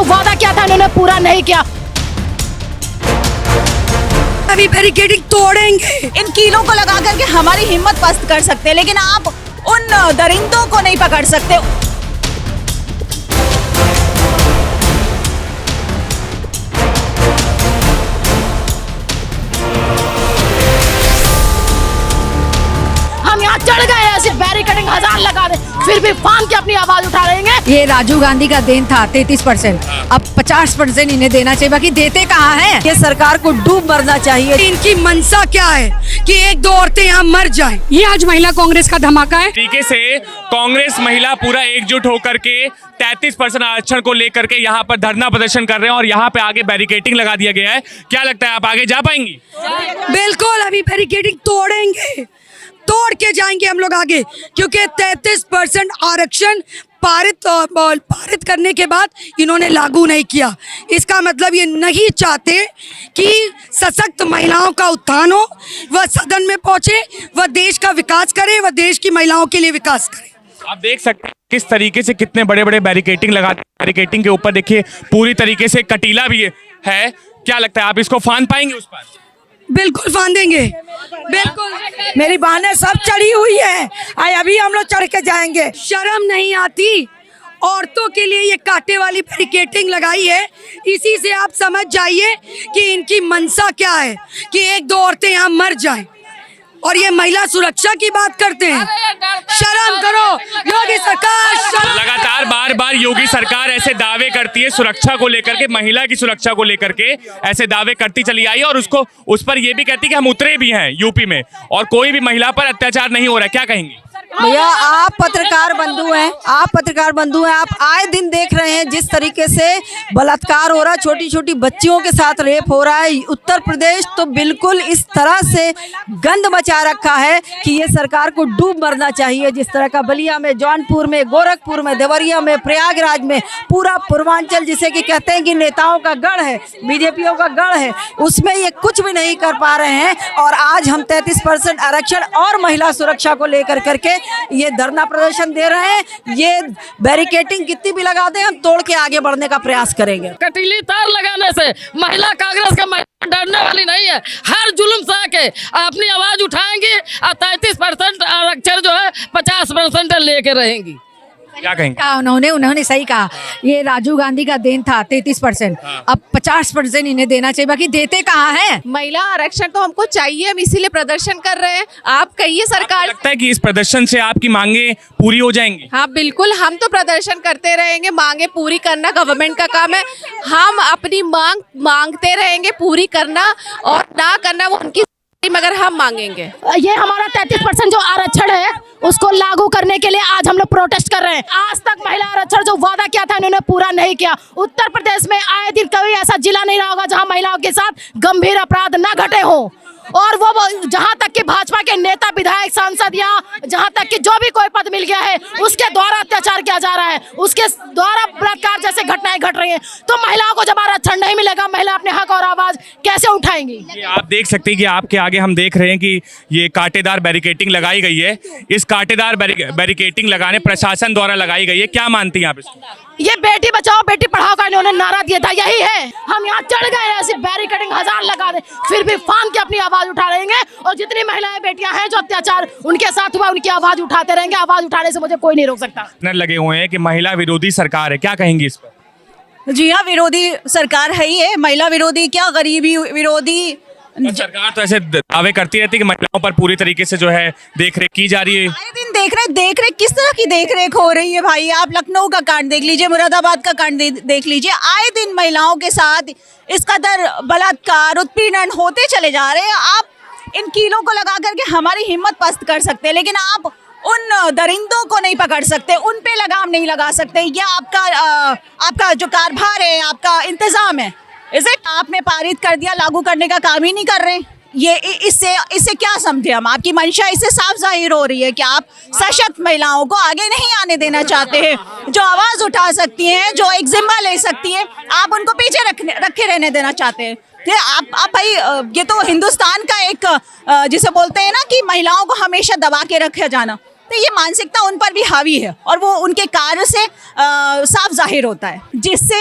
जो वादा किया था इन्होंने पूरा नहीं किया। अभी बैरिकेडिंग तोड़ेंगे। इन कीलों को लगा करके हमारी हिम्मत पस्त कर सकते हैं, लेकिन आप उन दरिंदों को नहीं पकड़ सकते। हम यहाँ चढ़ गए ऐसे बैरिकेडिंग 1000 लगा दे, फिर भी फान के अपनी आवाज उठा रहेंगे। ये राजीव गांधी का देन था 33%, अब 50% इन्हें देना चाहिए, बाकी देते कहाँ हैं? ये सरकार को डूब मरना चाहिए। इनकी मंशा क्या है कि एक दो औरतें यहाँ मर जाएं। ये आज महिला कांग्रेस का धमाका है। तरीके से कांग्रेस महिला पूरा एकजुट होकर के 33% आरक्षण को लेकर के यहाँ पर धरना प्रदर्शन कर रहे हैं और यहाँ पे आगे बैरिकेडिंग लगा दिया गया है। क्या लगता है आप आगे जा पाएंगी? बिल्कुल, अभी बैरिकेडिंग तोड़ेंगे, तोड़ के जाएंगे हम लोग आगे, क्योंकि 33% आरक्षण पारित करने के बाद इन्होंने लागू नहीं किया। इसका मतलब ये नहीं चाहते कि सशक्त महिलाओं का उत्थान हो, वह सदन में पहुंचे, वह देश का विकास करे, वह देश की महिलाओं के लिए विकास करे। आप देख सकते हैं किस तरीके से कितने बड़े बड़े बैरिकेडिंग लगा, बैरिकेडिंग के ऊपर देखिए पूरी तरीके से कटीला भी है। क्या लगता है आप इसको फान पाएंगे उस पर? बिल्कुल फांदेंगे, बिल्कुल। मेरी बहनें सब चढ़ी हुई है, अभी हम लोग चढ़ के जाएंगे। शर्म नहीं आती? औरतों के लिए ये कांटे वाली बैरिकेडिंग लगाई है। इसी से आप समझ जाइए कि इनकी मंशा क्या है कि एक दो औरतें यहाँ मर जाएं, और ये महिला सुरक्षा की बात करते हैं। शर्म करो योगी सरकार, शर्म। लगातार बार बार योगी सरकार ऐसे दावे करती है सुरक्षा को लेकर के, महिला की सुरक्षा को लेकर के ऐसे दावे करती चली आई है और उसको उस पर ये भी कहती है कि हम उतरे भी हैं यूपी में और कोई भी महिला पर अत्याचार नहीं हो रहा है। क्या कहेंगी? भैया आप पत्रकार बंधु हैं, आप आए दिन देख रहे हैं जिस तरीके से बलात्कार हो रहा है, छोटी छोटी बच्चियों के साथ रेप हो रहा है। उत्तर प्रदेश तो बिल्कुल इस तरह से गंद मचा रखा है कि ये सरकार को डूब मरना चाहिए। जिस तरह का बलिया में, जौनपुर में, गोरखपुर में, देवरिया में, प्रयागराज में, पूरा पूर्वांचल जिसे कि कहते हैं कि नेताओं का गढ़ है, बीजेपीओ का गढ़ है, उसमें ये कुछ भी नहीं कर पा रहे हैं। और आज हम 33% आरक्षण और महिला सुरक्षा को लेकर करके ये धरना प्रदर्शन दे रहे हैं। ये बैरिकेडिंग कितनी भी लगा दें, हम तोड़ के आगे बढ़ने का प्रयास करेंगे। कटीली तार लगाने से महिला कांग्रेस का महिला डरने वाली नहीं है। हर जुल्म से आके अपनी आवाज उठाएंगी और 33% आरक्षण जो है 50% लेके रहेंगी। क्या कहेंगे? उन्होंने सही कहा, ये राजीव गांधी का देन था 33%, अब 50% इन्हें देना चाहिए, बाकी देते कहाँ हैं? महिला आरक्षण तो हमको चाहिए, हम इसीलिए प्रदर्शन कर रहे हैं। आप कहिए सरकार। लगता है कि इस प्रदर्शन से आपकी मांगे पूरी हो जाएंगी? हाँ बिल्कुल, हम तो प्रदर्शन करते रहेंगे, मांगे पूरी करना गवर्नमेंट का काम है। हम अपनी मांग मांगते रहेंगे, पूरी करना और ना करना वो उनकी, मगर हम मांगेंगे। ये हमारा 33% जो आरक्षण है उसको लागू करने के लिए आज हम लोग प्रोटेस्ट कर रहे हैं। आज तक महिला आरक्षण जो वादा किया था इन्होंने पूरा नहीं किया। उत्तर प्रदेश में आए दिन कभी ऐसा जिला नहीं रहा होगा जहां महिलाओं के साथ गंभीर अपराध न घटे हों। और वो जहां तक कि भाजपा के नेता, विधायक, सांसद या जहां तक कि जो भी कोई पद मिल गया है उसके द्वारा अत्याचार किया जा रहा है, उसके द्वारा बलात्कार जैसे घटनाएं घट रही हैं, तो महिलाओं को जब आरक्षण नहीं मिलेगा, महिला अपने हक और आवाज कैसे उठाएंगी? ये आप देख सकते हैं कि आपके आगे हम देख रहे हैं कि ये कांटेदार बैरिकेडिंग लगाई गई है। इस कांटेदार बैरिकेडिंग लगाने प्रशासन द्वारा लगाई गई है। क्या मानती हैं आप इसको? ये बेटी बचाओ बेटी पढ़ाओ का इन्होंने नारा दिया था, यही है। हम यहाँ चढ़ गए ऐसे बैरिकेडिंग 1000 लगा दे, फिर भी फान के अपनी आवाज उठा रहेंगे और जितनी महिलाएं बेटियां हैं जो अत्याचार उनके साथ हुआ उनकी आवाज उठाते रहेंगे। आवाज उठाने से मुझे कोई नहीं रोक सकता। लगे हुए हैं कि महिला विरोधी सरकार है, क्या कहेंगी इस पर? जी हाँ, विरोधी सरकार है ही है। महिला विरोधी क्या, गरीबी विरोधी। सरकार तो ऐसे दावे करती रहती है कि महिलाओं पर पूरी तरीके से जो है देखरेख की जा रही है। आए दिन देख रहे किस तरह की देखरेख हो रही है भाई। आप लखनऊ का कांड देख लीजिए, मुरादाबाद का कांड देख लीजिए। आए दिन महिलाओं के साथ इस कदर बलात्कार, उत्पीड़न होते चले जा रहे हैं। आप इन कीलों को लगा करके हमारी हिम्मत पस्त कर सकते हैं, लेकिन आप उन दरिंदों को नहीं पकड़ सकते, उन पे लगाम नहीं लगा सकते। यह आपका जो कारभार है, आपका इंतजाम है। आपने पारित कर दिया, लागू करने का काम ही नहीं कर रहे। ये इससे क्या समझे हम? आपकी मंशा इससे साफ जाहिर हो रही है कि आप सशक्त महिलाओं को आगे नहीं आने देना चाहते हैं, जो आवाज उठा सकती हैं, जो एक जिम्मा ले सकती हैं, आप उनको पीछे रखे रहने देना चाहते हैं। आप भाई, ये तो हिंदुस्तान का एक जिसे बोलते हैं ना कि महिलाओं को हमेशा दबा के रखा जाना, तो ये मानसिकता उन पर भी हावी है और वो उनके कार्य से साफ जाहिर होता है, जिससे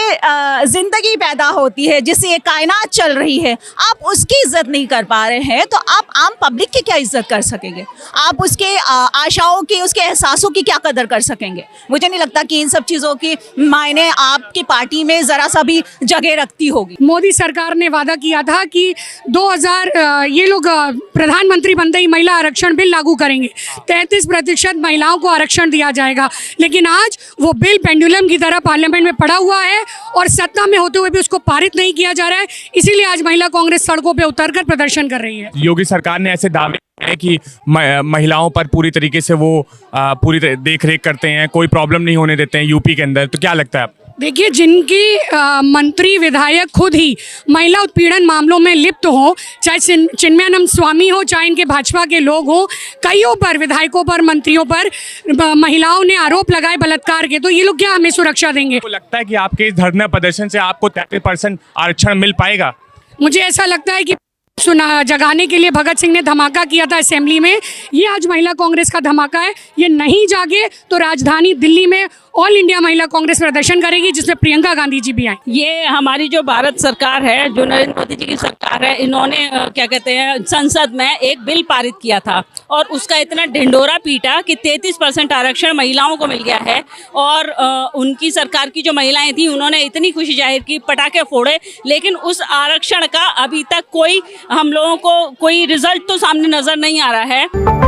जिंदगी पैदा होती है, जिससे ये कायनात चल रही है। आप उसकी इज्जत नहीं कर पा रहे हैं तो आप आम पब्लिक की क्या इज्जत कर सकेंगे? आप उसके आशाओं की, उसके एहसासों की क्या कदर कर सकेंगे? मुझे नहीं लगता कि इन सब चीज़ों की मायने आपकी पार्टी में ज़रा सा भी जगह रखती होगी। मोदी सरकार ने वादा किया था कि 2000 ये लोग प्रधानमंत्री बनते ही महिला आरक्षण बिल लागू करेंगे, 33% महिलाओं को आरक्षण दिया जाएगा। लेकिन आज वो बिल पेंडुलम की तरह पार्लियामेंट में पड़ा हुआ है और सत्ता में होते हुए भी उसको पारित नहीं किया जा रहा है। इसीलिए आज महिला कांग्रेस सड़कों पर उतरकर प्रदर्शन कर रही है। योगी सरकार ने ऐसे दावे है कि महिलाओं पर पूरी तरीके से वो पूरी देख रेख करते हैं, कोई प्रॉब्लम नहीं होने देते हैं यूपी के अंदर, तो क्या लगता है आप? देखिए, जिनकी मंत्री विधायक खुद ही महिला उत्पीड़न मामलों में लिप्त हो, चाहे चिन्मयानंद स्वामी हो, चाहे इनके भाजपा के लोग हो, कईयों पर, विधायकों पर, मंत्रियों पर महिलाओं ने आरोप लगाए बलात्कार के, तो ये लोग क्या हमें सुरक्षा देंगे? आपको लगता है कि आपके इस धरना प्रदर्शन से आपको 33% आरक्षण मिल पाएगा? मुझे ऐसा लगता है कि जगाने के लिए भगत सिंह ने धमाका किया था असेंबली में, ये आज महिला कांग्रेस का धमाका है। ये नहीं जागे तो राजधानी दिल्ली में ऑल इंडिया महिला कांग्रेस प्रदर्शन करेगी, जिसमें प्रियंका गांधी जी भी आए। ये हमारी जो भारत सरकार है, जो नरेंद्र मोदी जी की सरकार है, इन्होंने क्या कहते हैं, संसद में एक बिल पारित किया था और उसका इतना ढिंडोरा पीटा कि 33% आरक्षण महिलाओं को मिल गया है। और उनकी सरकार की जो महिलाएं थी, उन्होंने इतनी खुशी जाहिर की, पटाखे फोड़े, लेकिन उस आरक्षण का अभी तक हम लोगों को कोई रिजल्ट तो सामने नजर नहीं आ रहा है।